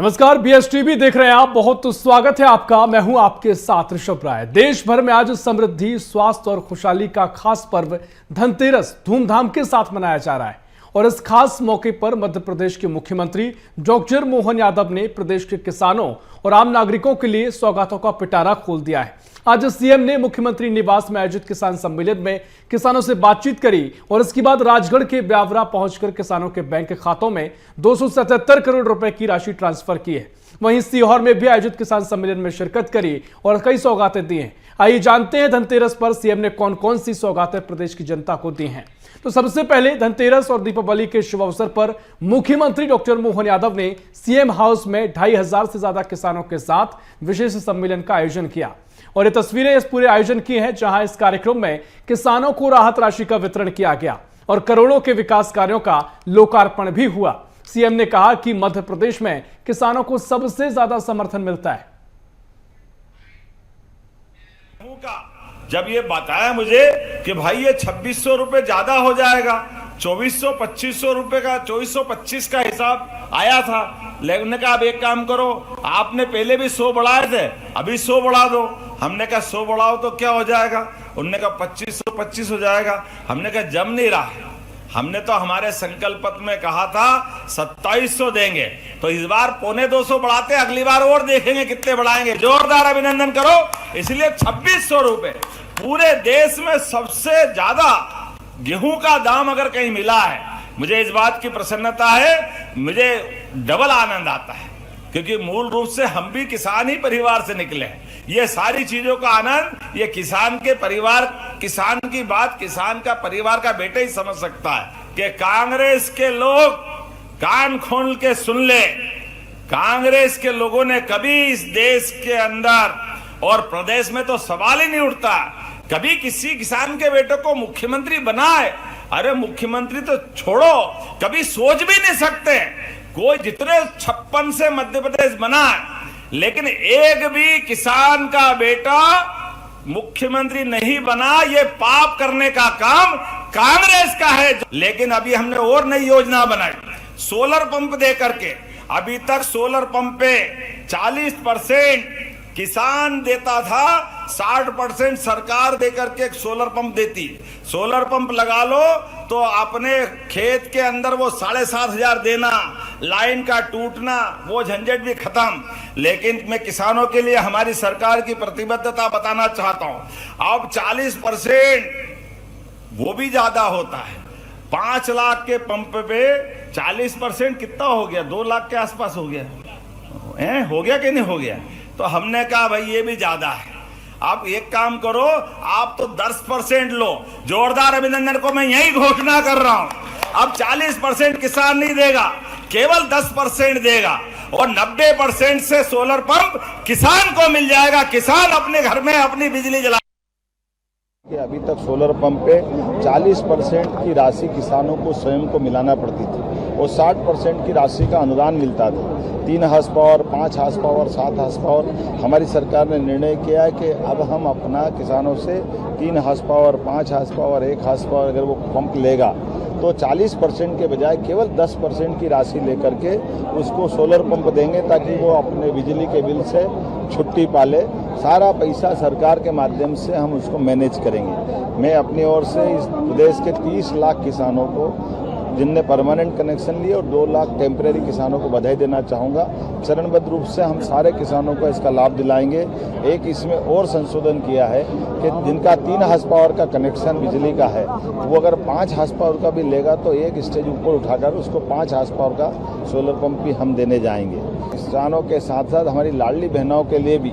नमस्कार, बीएसटीवी देख रहे हैं आप। बहुत स्वागत है आपका। मैं हूं आपके साथ ऋषभ राय। देश भर में आज समृद्धि, स्वास्थ्य और खुशहाली का खास पर्व धनतेरस धूमधाम के साथ मनाया जा रहा है और इस खास मौके पर मध्य प्रदेश के मुख्यमंत्री डॉक्टर मोहन यादव ने प्रदेश के किसानों और आम नागरिकों के लिए सौगातों का पिटारा खोल दिया है। आज सीएम ने मुख्यमंत्री निवास में आयोजित किसान सम्मेलन में किसानों से बातचीत करी और इसके बाद राजगढ़ के ब्यावरा पहुंचकर किसानों के बैंक खातों में 277 करोड़ रुपए की राशि ट्रांसफर की है। वहीं सीहोर में भी आयोजित किसान सम्मेलन में शिरकत करी और कई सौगातें दी हैं। आइए जानते हैं धनतेरस पर सीएम ने कौन कौन सी सौगातें प्रदेश की जनता को दी हैं। तो सबसे पहले धनतेरस और दीपावली के शुभ अवसर पर मुख्यमंत्री डॉक्टर मोहन यादव ने सीएम हाउस में 2500 से ज्यादा किसानों के साथ विशेष सम्मेलन का आयोजन किया और ये तस्वीरें इस पूरे आयोजन की हैं, जहां इस कार्यक्रम में किसानों को राहत राशि का वितरण किया गया और करोड़ों के विकास कार्यों का लोकार्पण भी हुआ। सीएम ने कहा कि मध्य प्रदेश में किसानों को सबसे ज्यादा समर्थन मिलता है। जब ये बताया मुझे कि भाई ये 2600 रुपए ज्यादा हो जाएगा, 2400-2500 रुपए का 2425 का हिसाब आया था, लेकिन उन्होंने कहा अब एक काम करो, आपने पहले भी 100 बढ़ाए थे, अभी 100 बढ़ा दो। हमने कहा 100 बढ़ाओ तो क्या हो जाएगा? उन्होंने कहा 2525 हो जाएगा। हमने कहा जम नहीं रहा है। हमने तो हमारे संकल्प पत्र में कहा था 2700 देंगे, तो इस बार 250 बढ़ाते, अगली बार और देखेंगे कितने बढ़ाएंगे। जोरदार अभिनंदन करो। इसलिए 2600 रुपए पूरे देश में सबसे ज्यादा गेहूं का दाम अगर कहीं मिला है, मुझे इस बात की प्रसन्नता है, मुझे डबल आनंद आता है, क्योंकि मूल रूप से हम भी किसान ही परिवार से निकले हैं। ये सारी चीजों का आनंद ये किसान के परिवार, किसान की बात किसान का परिवार का बेटा ही समझ सकता है कि कांग्रेस के लोग कान खोल के सुन ले। कांग्रेस के लोगों ने कभी इस देश के अंदर और प्रदेश में तो सवाल ही नहीं उठता कभी किसी किसान के बेटे को मुख्यमंत्री बनाए। अरे मुख्यमंत्री तो छोड़ो, कभी सोच भी नहीं सकते। कोई जितने 56 से मध्य प्रदेश बना है, लेकिन एक भी किसान का बेटा मुख्यमंत्री नहीं बना, ये पाप करने का काम कांग्रेस का है। लेकिन अभी हमने और नई योजना बनाई, सोलर पंप दे करके। अभी तक सोलर पंप पे 40% किसान देता था, 60% सरकार देकर के एक सोलर पंप देती। सोलर पंप लगा लो तो अपने खेत के अंदर वो 7500 देना, लाइन का टूटना, वो झंझट भी खत्म। लेकिन मैं किसानों के लिए हमारी सरकार की प्रतिबद्धता बताना चाहता हूं। अब 40% वो भी ज्यादा होता है। 5 लाख के पंप पे 40% कितना हो गया? 2 लाख के आसपास हो गया। हो गया कि नहीं हो गया? तो हमने कहा भाई ये भी ज्यादा है। आप एक काम करो, आप तो 10% लो। जोरदार अभिनंदन को मैं यही घोषणा कर रहा हूं। अब 40% किसान नहीं देगा, केवल 10% देगा और 90% से सोलर पंप किसान को मिल जाएगा। किसान अपने घर में अपनी बिजली जला। अभी तक सोलर पंप पे 40% की राशि किसानों को स्वयं को मिलाना पड़ती थी और 60% की राशि का अनुदान मिलता था। 3 horsepower, 5 horsepower, 7 horsepower. हमारी सरकार ने निर्णय किया है कि अब हम अपना किसानों से 3 horsepower, 5 horsepower, 1 horsepower अगर वो पंप लेगा तो 40% के बजाय केवल 10% की राशि लेकर के उसको सोलर पंप देंगे, ताकि वो अपने बिजली के बिल से छुट्टी पाले। सारा पैसा सरकार के माध्यम से हम उसको मैनेज करेंगे। मैं अपनी ओर से इस प्रदेश के 30 लाख किसानों को जिनने परमानेंट कनेक्शन लिए और 2 लाख टेम्परेरी किसानों को बधाई देना चाहूँगा। चरणबद्ध रूप से हम सारे किसानों को इसका लाभ दिलाएंगे। एक इसमें और संशोधन किया है कि जिनका 3 हार्स पावर का कनेक्शन बिजली का है, वो अगर 5 हार्स पावर का भी लेगा तो एक स्टेज ऊपर उठाकर उसको 5 हार्स पावर का सोलर पंप भी हम देने जाएंगे। किसानों के साथ साथ हमारी लाडली बहनों के लिए भी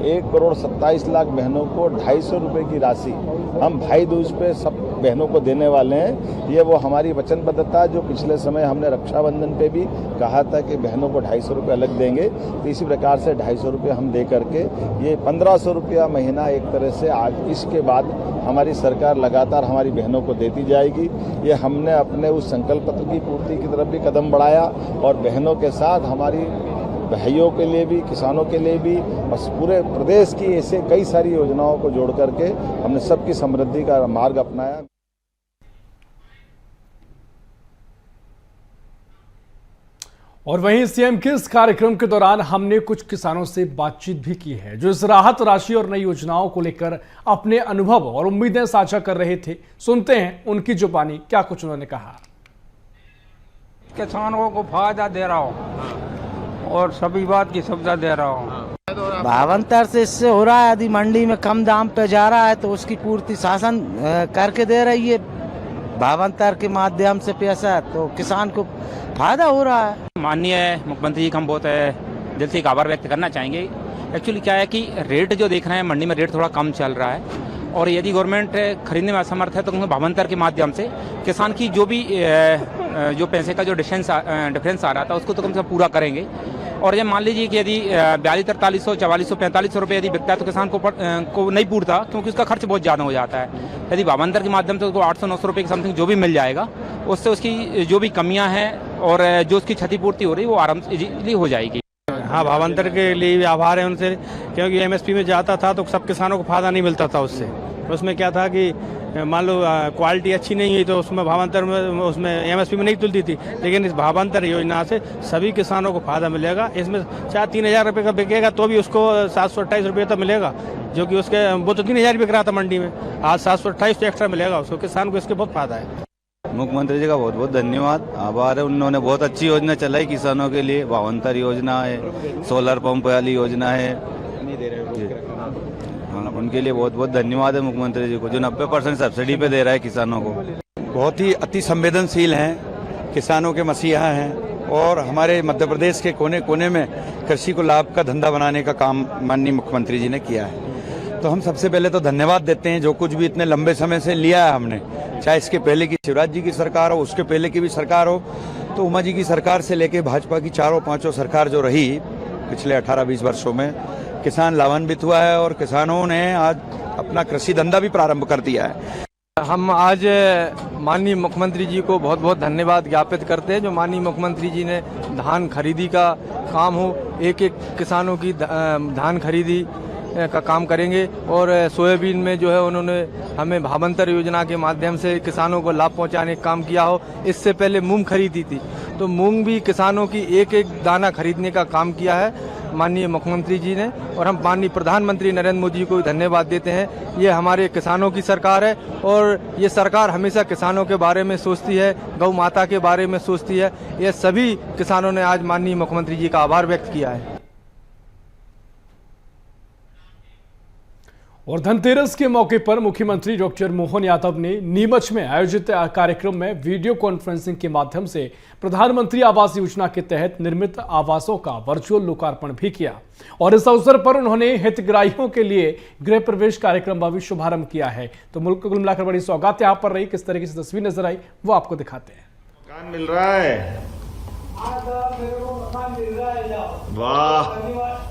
1,27,00,000 बहनों को 250 रुपये की राशि हम भाई दूज पे सब बहनों को देने वाले हैं। ये वो हमारी वचनबद्धता जो पिछले समय हमने रक्षाबंधन पे भी कहा था कि बहनों को 250 रुपये अलग देंगे, तो इसी प्रकार से 250 रुपये हम दे करके ये 1500 रुपया महीना एक तरह से आज इसके बाद हमारी सरकार लगातार हमारी बहनों को देती जाएगी। ये हमने अपने उस संकल्प पत्र की पूर्ति की तरफ भी कदम बढ़ाया और बहनों के साथ हमारी भाइयों के लिए भी, किसानों के लिए भी, बस पूरे प्रदेश की ऐसे कई सारी योजनाओं को जोड़ करके हमने सबकी समृद्धि का मार्ग अपनाया। और वहीं सीएम के इस कार्यक्रम के दौरान हमने कुछ किसानों से बातचीत भी की है जो इस राहत राशि और नई योजनाओं को लेकर अपने अनुभव और उम्मीदें साझा कर रहे थे। सुनते हैं उनकी जुबानी क्या कुछ उन्होंने कहा। किसानों को फायदा दे रहा हूँ और सभी बात की सुविधा दे रहा हूँ। भावांतर से इससे हो रहा है, यदि मंडी में कम दाम पे जा रहा है तो उसकी पूर्ति शासन करके दे रही है। भावांतर के माध्यम से पैसा तो किसान को फायदा हो रहा है। माननीय मुख्यमंत्री जी का हम बहुत दिल से एक आभार व्यक्त करना चाहेंगे। एक्चुअली क्या है कि रेट जो देख रहे हैं मंडी में रेट थोड़ा कम चल रहा है और यदि गवर्नमेंट खरीदने में असमर्थ है तो उन्हें भावांतर के माध्यम से किसान की जो भी जो पैसे का जो डिफरेंस आ रहा था उसको तो कम से कम पूरा करेंगे। और ये मान लीजिए कि यदि 42-4300, 4400, 4500 रुपये यदि बिकता है तो किसान को नहीं पूरता क्योंकि उसका खर्च बहुत ज़्यादा हो जाता है। यदि भावांतर के माध्यम से उसको 800-900 रुपये की समथिंग जो भी मिल जाएगा उससे उसकी जो भी कमियां हैं और जो उसकी क्षतिपूर्ति हो रही है वो आराम से इजीली हो जाएगी। हाँ, भावांतर के लिए भी आभार है उनसे, क्योंकि एमएसपी में जाता था तो सब किसानों को फायदा नहीं मिलता था उससे। उसमें क्या था कि मान लो क्वालिटी अच्छी नहीं हुई तो उसमें भावांतर में उसमें एमएसपी में नहीं तुलती थी, लेकिन इस भावांतर योजना से सभी किसानों को फायदा मिलेगा। इसमें चाहे 3000 रुपये का बिकेगा तो भी उसको 728 रुपये तो मिलेगा, जो कि उसके वो तो 3000 बिक रहा था मंडी में, आज 728 तो एक्स्ट्रा मिलेगा उसको। किसान को इसके बहुत फायदा है। मुख्यमंत्री जी का बहुत बहुत धन्यवाद, आभार है। उन्होंने बहुत अच्छी योजना चलाई किसानों के लिए। भावांतर योजना है, सोलर पंप वाली योजना है, उनके लिए बहुत बहुत धन्यवाद है मुख्यमंत्री जी को, जो 90% सब्सिडी पे दे रहा है किसानों को। बहुत ही अति संवेदनशील हैं, किसानों के मसीहा हैं और हमारे मध्य प्रदेश के कोने कोने में कृषि को लाभ का धंधा बनाने का काम माननीय मुख्यमंत्री जी ने किया है। तो हम सबसे पहले तो धन्यवाद देते हैं जो कुछ भी इतने लंबे समय से लिया है हमने, चाहे इसके पहले की शिवराज जी की सरकार हो, उसके पहले की भी सरकार हो, तो उमा जी की सरकार से लेके भाजपा की 4-5 सरकार जो रही पिछले 18-20 वर्षों में, किसान लाभान्वित हुआ है और किसानों ने आज अपना कृषि धंधा भी प्रारंभ कर दिया है। हम आज माननीय मुख्यमंत्री जी को बहुत बहुत धन्यवाद ज्ञापित करते हैं, जो माननीय मुख्यमंत्री जी ने धान खरीदी का काम हो, एक एक किसानों की धान खरीदी का काम करेंगे। और सोयाबीन में जो है उन्होंने हमें भावांतर योजना के माध्यम से किसानों को लाभ पहुंचाने का काम किया हो। इससे पहले मूंग खरीदी थी तो मूंग भी किसानों की एक एक दाना खरीदने का काम किया है माननीय मुख्यमंत्री जी ने। और हम माननीय प्रधानमंत्री नरेंद्र मोदी जी को धन्यवाद देते हैं। ये हमारे किसानों की सरकार है और ये सरकार हमेशा किसानों के बारे में सोचती है, गौ माता के बारे में सोचती है। ये सभी किसानों ने आज माननीय मुख्यमंत्री जी का आभार व्यक्त किया है। और धनतेरस के मौके पर मुख्यमंत्री डॉक्टर मोहन यादव ने नीमच में आयोजित कार्यक्रम में वीडियो कॉन्फ्रेंसिंग के माध्यम से प्रधानमंत्री आवास योजना के तहत निर्मित आवासों का वर्चुअल लोकार्पण भी किया। और इस अवसर पर उन्होंने हितग्राहियों के लिए गृह प्रवेश कार्यक्रम का भी शुभारंभ किया है। तो मुल्क को कुल मिलाकर बड़ी सौगात यहाँ पर रही, किस तरीके से तस्वीर नजर आई वो आपको दिखाते हैं। मकान मिल रहा है, वाह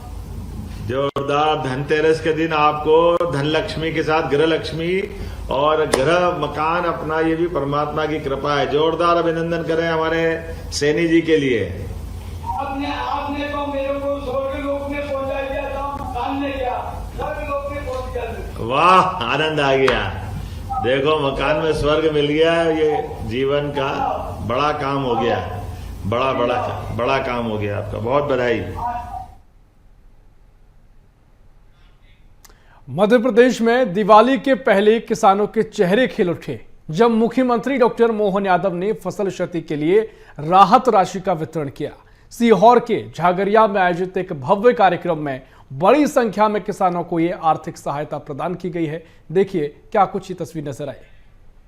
जोरदार। धनतेरस के दिन आपको धन लक्ष्मी के साथ गृह लक्ष्मी और गृह मकान अपना, ये भी परमात्मा की कृपा है। जोरदार अभिनंदन करें हमारे सैनी जी के लिए। आपने तो मेरे को स्वर्ग लोक में पहुंचा दिया था, मकान ने क्या स्वर्ग लोक में पहुंच गया। वाह, आनंद आ गया। देखो मकान में स्वर्ग मिल गया, ये जीवन का बड़ा काम हो गया, बड़ा काम हो गया आपका, बहुत बधाई। मध्य प्रदेश में दिवाली के पहले किसानों के चेहरे खिल उठे जब मुख्यमंत्री डॉक्टर मोहन यादव ने फसल क्षति के लिए राहत राशि का वितरण किया। सीहोर के झागरिया में आयोजित एक भव्य कार्यक्रम में बड़ी संख्या में किसानों को ये आर्थिक सहायता प्रदान की गई है। देखिए क्या कुछ ही तस्वीर नजर आई।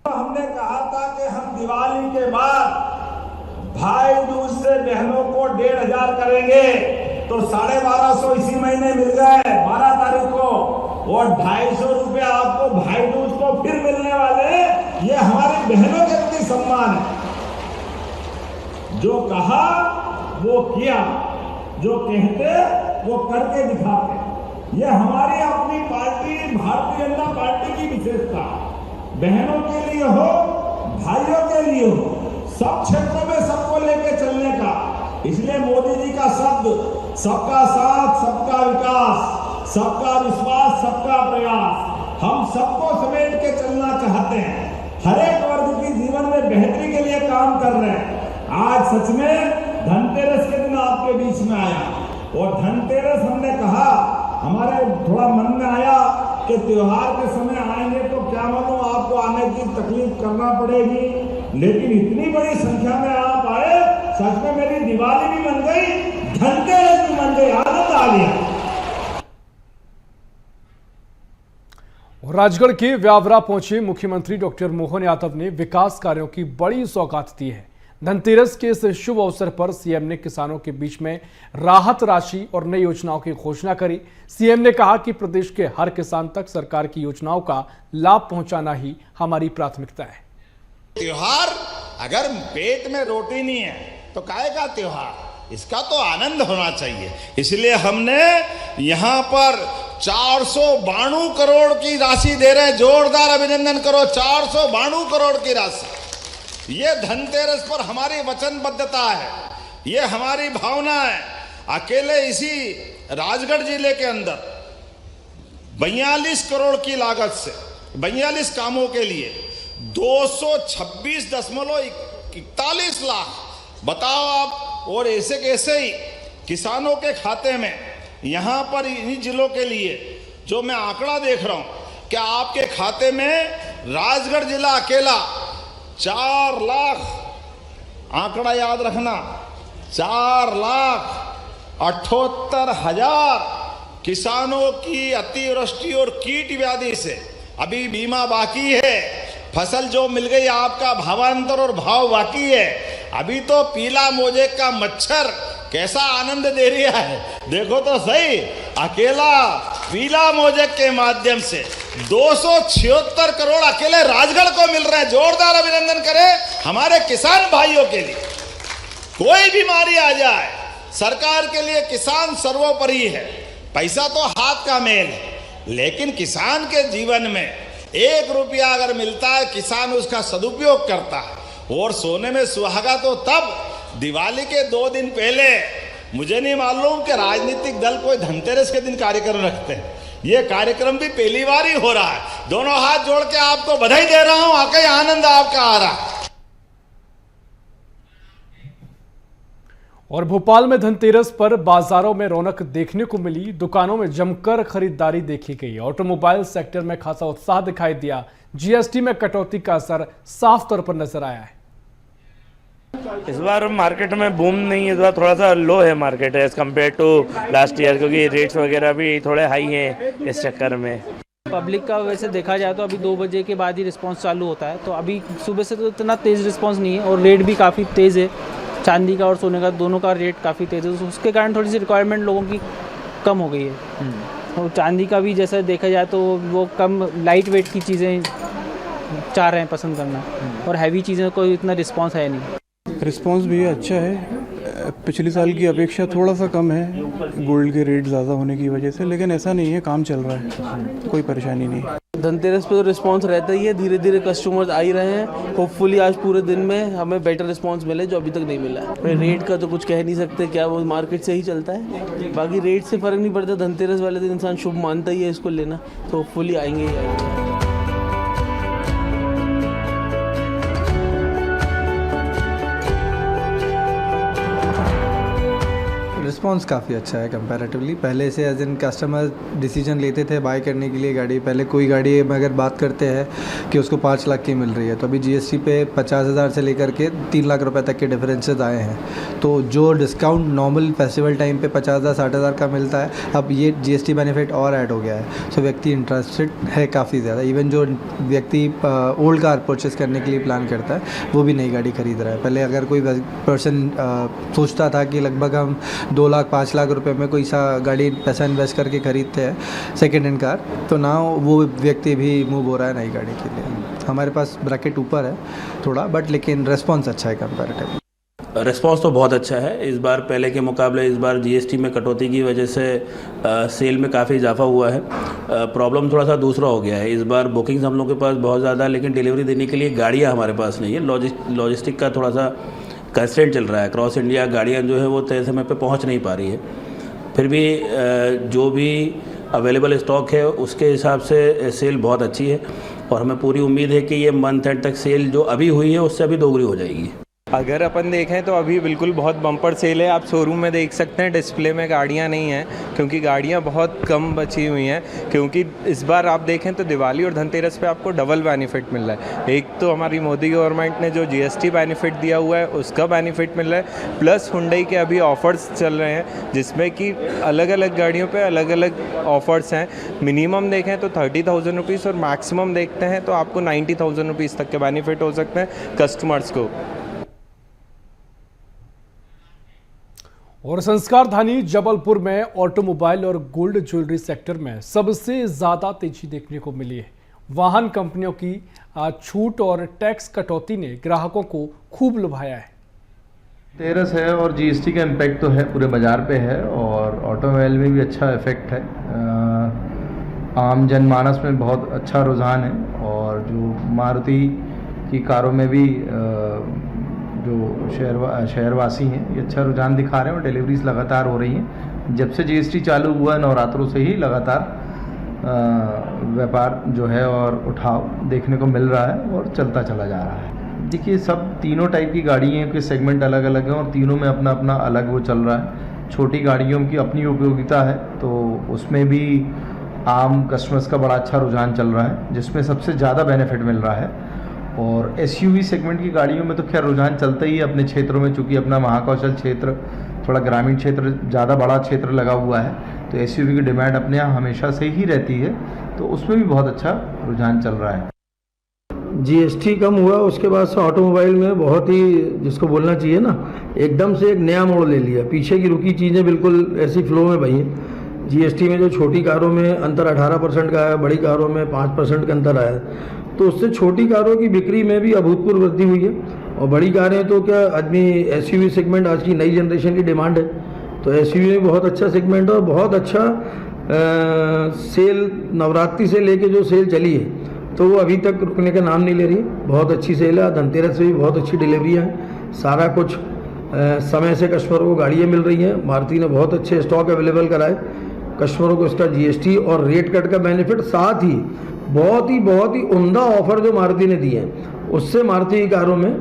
हमने कहा था कि हम दिवाली के बाद भाई दूज से बहनों को 1500 करेंगे, तो 1250 इसी महीने मिल गए 12 तारीख को, और 250 रुपया आपको भाई दूज को फिर मिलने वाले। ये हमारी बहनों के प्रति सम्मान है। जो कहा वो किया, जो कहते वो करके दिखाते। ये हमारी अपनी पार्टी भारतीय जनता पार्टी की विशेषता, बहनों के लिए हो भाइयों के लिए हो, सब क्षेत्रों में सबको लेके चलने का। इसलिए मोदी जी का शब्द सबका साथ सबका विकास, सबका विश्वास सबका प्रयास, हम सबको समेट के चलना चाहते हैं। हर एक वर्ग की जीवन में बेहतरी के लिए काम कर रहे हैं। आज सच में धनतेरस के दिन आपके बीच में आया और धनतेरस हमने कहा, हमारे थोड़ा मन में आया कि त्योहार के समय आएंगे तो क्या मालूम आपको आने की तकलीफ करना पड़ेगी, लेकिन इतनी बड़ी संख्या में आप आए, सच में मेरी दिवाली भी बन गई, धनतेरस भी बन गई, आनंद आ गया। राजगढ़ के व्यावरा पहुंचे मुख्यमंत्री डॉक्टर मोहन यादव ने विकास कार्यों की बड़ी सौगात दी है। धनतेरस के इस शुभ अवसर पर सीएम ने किसानों के बीच में राहत राशि और नई योजनाओं की घोषणा करी। सीएम ने कहा कि प्रदेश के हर किसान तक सरकार की योजनाओं का लाभ पहुंचाना ही हमारी प्राथमिकता है। त्योहार अगर पेट में रोटी नहीं है तो काहे का त्योहार, इसका तो आनंद होना चाहिए। इसलिए हमने यहाँ पर 492 करोड़ की राशि दे रहे हैं, जोरदार अभिनंदन करो। 492 करोड़ की राशि, ये धनतेरस पर हमारी वचनबद्धता है, ये हमारी भावना है। अकेले इसी राजगढ़ जिले के अंदर 42 करोड़ की लागत से 42 कामों के लिए 226.41 लाख, बताओ आप। और ऐसे कैसे ही किसानों के खाते में यहाँ पर इन्हीं जिलों के लिए जो मैं आंकड़ा देख रहा हूँ कि आपके खाते में राजगढ़ जिला अकेला 4 लाख, आंकड़ा याद रखना, 4,78,000 किसानों की अतिवृष्टि और कीट व्याधि से अभी बीमा बाकी है। फसल जो मिल गई आपका भावांतर और भाव बाकी है। अभी तो पीला मोजेक का मच्छर कैसा आनंद दे रहा है, देखो तो सही। अकेला पीला मोजेक के माध्यम से 276 करोड़ अकेले राजगढ़ को मिल रहे हैं। जोरदार अभिनंदन करें हमारे किसान भाइयों के लिए। कोई बीमारी आ जाए, सरकार के लिए किसान सर्वोपरि है। पैसा तो हाथ का मेल है, लेकिन किसान के जीवन में 1 रुपया अगर मिलता है, किसान उसका सदुपयोग करता है। और सोने में सुहागा तो तब, दिवाली के 2 दिन पहले, मुझे नहीं मालूम कि राजनीतिक दल कोई धनतेरस के दिन कार्यक्रम रखते हैं। ये कार्यक्रम भी पहली बार ही हो रहा है। दोनों हाथ जोड़ के आपको बधाई दे रहा हूं, आके आनंद आपका आ रहा है। और भोपाल में धनतेरस पर बाजारों में रौनक देखने को मिली। दुकानों में जमकर खरीदारी देखी गई। ऑटोमोबाइल सेक्टर में खासा उत्साह दिखाई दिया। जीएसटी में कटौती का असर साफ तौर पर नजर आया है। इस बार मार्केट में बूम नहीं है, इस बार थोड़ा सा लो है market as compare to last year, क्योंकि रेट्स वगैरह भी थोड़े हाई हैं इस चक्कर में। पब्लिक का वैसे देखा जाए तो अभी 2 बजे के बाद ही रिस्पांस चालू होता है, तो अभी सुबह से तो इतना तेज़ रिस्पांस नहीं है। और रेट भी काफ़ी तेज़ है, चांदी का और सोने का दोनों का रेट काफ़ी तेज़ है, तो उसके कारण थोड़ी सी रिक्वायरमेंट लोगों की कम हो गई है। और चांदी का भी जैसा देखा जाए तो वो कम लाइट वेट की चीज़ें चाह रहे हैं पसंद करना, और हैवी चीज़ें को इतना रिस्पांस है नहीं। रिस्पांस भी अच्छा है, पिछले साल की अपेक्षा थोड़ा सा कम है गोल्ड के रेट ज़्यादा होने की वजह से, लेकिन ऐसा नहीं है, काम चल रहा है, कोई परेशानी नहीं। धनतेरस पे तो रिस्पांस रहता ही है, धीरे धीरे कस्टमर्स आ ही रहे हैं। होपफुली आज पूरे दिन में हमें बेटर रिस्पांस मिले जो अभी तक नहीं मिला है। रेट का तो कुछ कह नहीं सकते, क्या वो मार्केट से ही चलता है, बाकी रेट से फ़र्क नहीं पड़ता। धनतेरस वाले दिन इंसान शुभ मानता ही है इसको लेना, तो होपफुली आएंगे ही आएंगे। रिस्पॉन्स काफ़ी अच्छा है कंपैरेटिवली। पहले से एज इन कस्टमर डिसीजन लेते थे बाय करने के लिए गाड़ी। पहले कोई गाड़ी में अगर बात करते हैं कि उसको 5 लाख की मिल रही है, तो अभी जीएसटी पे 50,000 से लेकर के 3 लाख रुपए तक के डिफरेंसेस आए हैं। तो जो डिस्काउंट नॉर्मल फेस्टिवल टाइम पे 50,000 60,000 का मिलता है, अब ये जीएसटी बेनिफिट और ऐड हो गया है। सो व्यक्ति इंटरेस्टेड है काफ़ी ज़्यादा। इवन जो व्यक्ति ओल्ड कार परचेस करने के लिए प्लान करता है, वो भी नई गाड़ी खरीद रहा है। पहले अगर कोई पर्सन सोचता था कि लगभग हम 2 लाख 5 लाख रुपए में कोई सा गाड़ी पैसा इन्वेस्ट करके खरीदते हैं सेकेंड हैंड कार, तो ना वो व्यक्ति भी मूव हो रहा है नई गाड़ी के लिए। हमारे पास ब्रैकेट ऊपर है थोड़ा, बट लेकिन रेस्पॉन्स अच्छा है कंपैरेटिव। रिस्पांस तो बहुत अच्छा है इस बार पहले के मुकाबले। इस बार जीएसटी में कटौती की वजह से सेल में काफ़ी इजाफा हुआ है। प्रॉब्लम थोड़ा सा दूसरा हो गया है, इस बार बुकिंग्स हम लोग के पास बहुत ज़्यादा, लेकिन डिलीवरी देने के लिए गाड़ियाँ हमारे पास नहीं है। लॉजिस्टिक का थोड़ा सा कंस्ट्रेंट चल रहा है। क्रॉस इंडिया गाड़ियाँ जो है वो तय समय पे पहुँच नहीं पा रही है। फिर भी जो भी अवेलेबल स्टॉक है उसके हिसाब से सेल बहुत अच्छी है, और हमें पूरी उम्मीद है कि ये मंथ एंड तक सेल जो अभी हुई है उससे अभी दोगुनी हो जाएगी। अगर अपन देखें तो अभी बिल्कुल बहुत बम्पर सेल है। आप शोरूम में देख सकते हैं डिस्प्ले में गाड़ियां नहीं हैं, क्योंकि गाड़ियां बहुत कम बची हुई हैं। क्योंकि इस बार आप देखें तो दिवाली और धनतेरस पे आपको डबल बेनिफिट मिल रहा है। एक तो हमारी मोदी गवर्नमेंट ने जो जीएसटी बेनिफिट दिया हुआ है उसका बेनिफिट मिल रहा है, प्लस हुंडई के अभी ऑफर्स चल रहे हैं जिसमें कि अलग अलग गाड़ियों पे अलग अलग ऑफर्स हैं। मिनिमम देखें तो 30,000 रुपीज़ और मैक्सिमम देखते हैं तो आपको 90,000 रुपीज़ तक के बेनिफिट हो सकते हैं कस्टमर्स को। और संस्कार धानी जबलपुर में ऑटोमोबाइल और गोल्ड ज्वेलरी सेक्टर में सबसे ज़्यादा तेजी देखने को मिली है। वाहन कंपनियों की छूट और टैक्स कटौती ने ग्राहकों को खूब लुभाया है। धनतेरस है और जीएसटी का इम्पैक्ट तो है पूरे बाज़ार पे है और ऑटोमोबाइल में भी अच्छा इफेक्ट है। आम जनमानस में बहुत अच्छा रुझान है और जो मारुति की कारों में भी जो शहरवासी हैं ये अच्छा रुझान दिखा रहे हैं और डिलीवरीज लगातार हो रही हैं। जब से जीएसटी चालू हुआ नवरात्रों से ही लगातार व्यापार जो है और उठाव देखने को मिल रहा है और चलता चला जा रहा है। देखिए सब तीनों टाइप की गाड़ियों के सेगमेंट अलग अलग हैं और तीनों में अपना अपना अलग वो चल रहा है। छोटी गाड़ियों की अपनी उपयोगिता है तो उसमें भी आम कस्टमर्स का बड़ा अच्छा रुझान चल रहा है जिसमें सबसे ज़्यादा बेनिफिट मिल रहा है। और एसयूवी सेगमेंट की गाड़ियों में तो खैर रुझान चलता ही है अपने क्षेत्रों में, चूँकि अपना महाकौशल क्षेत्र थोड़ा ग्रामीण क्षेत्र ज़्यादा बड़ा क्षेत्र लगा हुआ है तो एसयूवी की डिमांड अपने यहाँ हमेशा से ही रहती है तो उसमें भी बहुत अच्छा रुझान चल रहा है। जीएसटी कम हुआ उसके बाद से ऑटोमोबाइल में बहुत ही जिसको बोलना चाहिए ना एकदम से एक नया मोड़ ले लिया। पीछे की रुकी चीज़ें बिल्कुल ऐसी फ्लो में बही हैं। जीएसटी में जो छोटी कारों में अंतर 18% का आया, बड़ी कारों में 5% का अंतर आया, तो उससे छोटी कारों की बिक्री में भी अभूतपूर्व वृद्धि हुई है। और बड़ी कारें तो क्या आदमी एसयूवी सेगमेंट आज की नई जनरेशन की डिमांड है तो एसयूवी में बहुत अच्छा सेगमेंट है और बहुत अच्छा सेल नवरात्रि से लेके जो सेल चली है तो वो अभी तक रुकने का नाम नहीं ले रही। बहुत अच्छी सेल है। धनतेरस से भी बहुत अच्छी डिलीवरियाँ हैं। सारा कुछ समय से कस्टमरों को गाड़ियाँ मिल रही हैं। मारुति ने बहुत अच्छे स्टॉक अवेलेबल कराए कस्टमरों को। इसका जीएसटी और रेट कट का बेनिफिट, साथ ही बहुत ही उम्दा ऑफर जो मारुति ने दिए हैं उससे मारुति की कारों में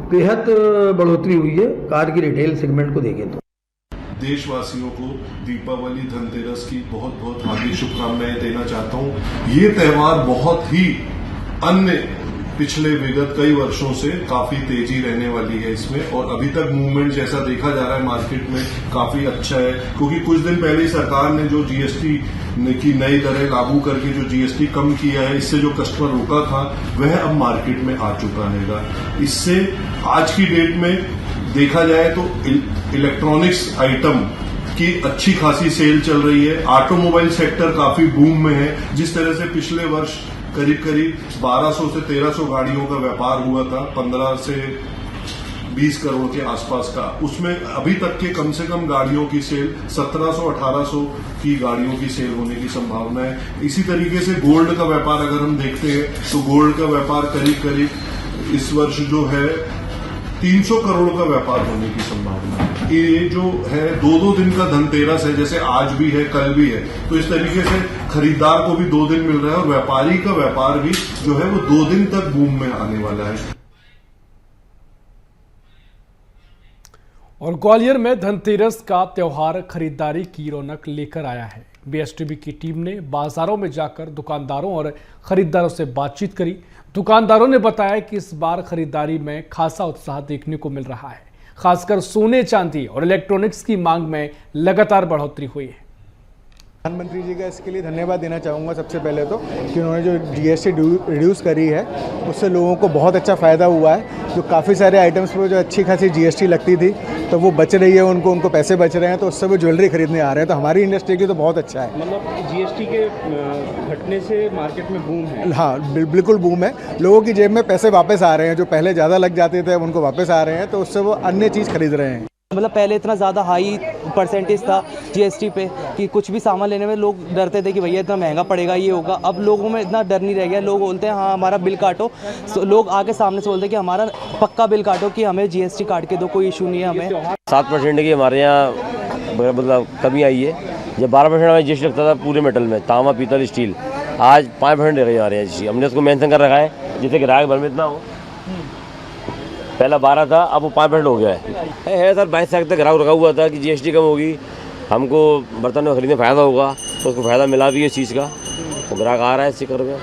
बेहद बढ़ोतरी हुई है कार की रिटेल सेगमेंट को देखें तो। देशवासियों को दीपावली धनतेरस की बहुत बहुत हार्दिक शुभकामनाएं देना चाहता हूं। ये त्यौहार बहुत ही अन्य पिछले विगत कई वर्षों से काफी तेजी रहने वाली है इसमें और अभी तक मूवमेंट जैसा देखा जा रहा है मार्केट में काफी अच्छा है, क्योंकि कुछ दिन पहले सरकार ने जो जीएसटी की नई दरें लागू करके जो जीएसटी कम किया है इससे जो कस्टमर रुका था वह अब मार्केट में आ चुका है। इससे आज की डेट में देखा जाए तो इलेक्ट्रॉनिक्स आइटम की अच्छी खासी सेल चल रही है। ऑटोमोबाइल सेक्टर काफी बूम में है। जिस तरह से पिछले वर्ष करीब 1200 से 1300 गाड़ियों का व्यापार हुआ था 15 से 20 करोड़ के आसपास का, उसमें अभी तक के कम से कम गाड़ियों की सेल 1700-1800 की गाड़ियों की सेल होने की संभावना है। इसी तरीके से गोल्ड का व्यापार अगर हम देखते हैं तो गोल्ड का व्यापार करीब इस वर्ष जो है 300 करोड़ का व्यापार होने की संभावना है। ये जो है 2-2 दिन का धनतेरस है, जैसे आज भी है कल भी है, तो इस तरीके से खरीदार को भी 2 दिन मिल रहा है और व्यापारी का व्यापार भी जो है वो 2 दिन तक बूम में आने वाला है। और ग्वालियर में धनतेरस का त्योहार खरीदारी की रौनक लेकर आया है। बीएसटीबी की टीम ने बाजारों में जाकर दुकानदारों और खरीदारों से बातचीत करी। दुकानदारों ने बताया कि इस बार खरीदारी में खासा उत्साह देखने को मिल रहा है। खासकर सोने, चांदी और इलेक्ट्रॉनिक्स की मांग में लगातार बढ़ोतरी हुई है। प्रधानमंत्री जी का इसके लिए धन्यवाद देना चाहूँगा सबसे पहले तो, कि उन्होंने जो जीएसटी रिड्यूस करी है उससे लोगों को बहुत अच्छा फ़ायदा हुआ है। जो काफ़ी सारे आइटम्स पर जो अच्छी खासी जीएसटी लगती थी तो वो बच रही है, उनको पैसे बच रहे हैं, तो उससे वो ज्वेलरी खरीदने आ रहे हैं। तो हमारी इंडस्ट्री के लिए तो बहुत अच्छा है। मतलब जीएसटी के घटने से मार्केट में बूम है। हाँ बिल्कुल बूम है। लोगों की जेब में पैसे वापस आ रहे हैं, जो पहले ज़्यादा लग जाते थे उनको वापस आ रहे हैं, तो उससे वो अन्य चीज़ खरीद रहे हैं। मतलब पहले इतना ज़्यादा हाई परसेंटेज था जीएसटी पे कि कुछ भी सामान लेने में लोग डरते थे कि भैया इतना महंगा पड़ेगा, ये होगा। अब लोगों में इतना डर नहीं रह गया। लोग बोलते हैं हाँ हमारा बिल काटो, लोग आके सामने से बोलते हैं कि हमारा पक्का बिल काटो, कि हमें जीएसटी काट के दो, कोई इशू नहीं है हमें। 7% की हमारे यहाँ मतलब कमी आई है। जब 12% हमें जीएसटी लगता था पूरे मेटल में, तांबा, पीतल, स्टील, आज 5% दे रहे हैं। हमने उसको मेंशन कर रखा है जिससे ग्राहक भर में इतना हो। पहला 12 था, अब वो 5% हो गया है सर। 22 तारीख तक ग्राहक रखा हुआ था कि जीएसटी कम होगी, हमको बर्तन में खरीदने फ़ायदा होगा, तो उसको फ़ायदा मिला भी है इस चीज़ का, तो ग्राहक आ रहा है इस चक्कर में।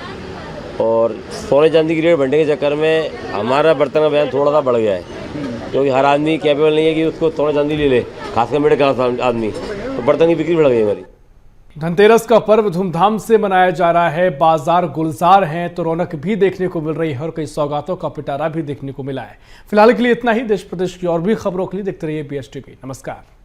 और सोने चांदी की रेट बढ़ने के चक्कर में हमारा बर्तन का बयान थोड़ा सा बढ़ गया है, क्योंकि हर आदमी कैपेबल नहीं है कि उसको सोने चांदी ले ले, खासकर मिडिल क्लास आदमी, तो बर्तन की बिक्री बढ़ गई हमारी। धनतेरस का पर्व धूमधाम से मनाया जा रहा है, बाजार गुलजार हैं तो रौनक भी देखने को मिल रही है और कई सौगातों का पिटारा भी देखने को मिला है। फिलहाल के लिए इतना ही। देश प्रदेश की और भी खबरों के लिए देखते रहिए BSTV। नमस्कार।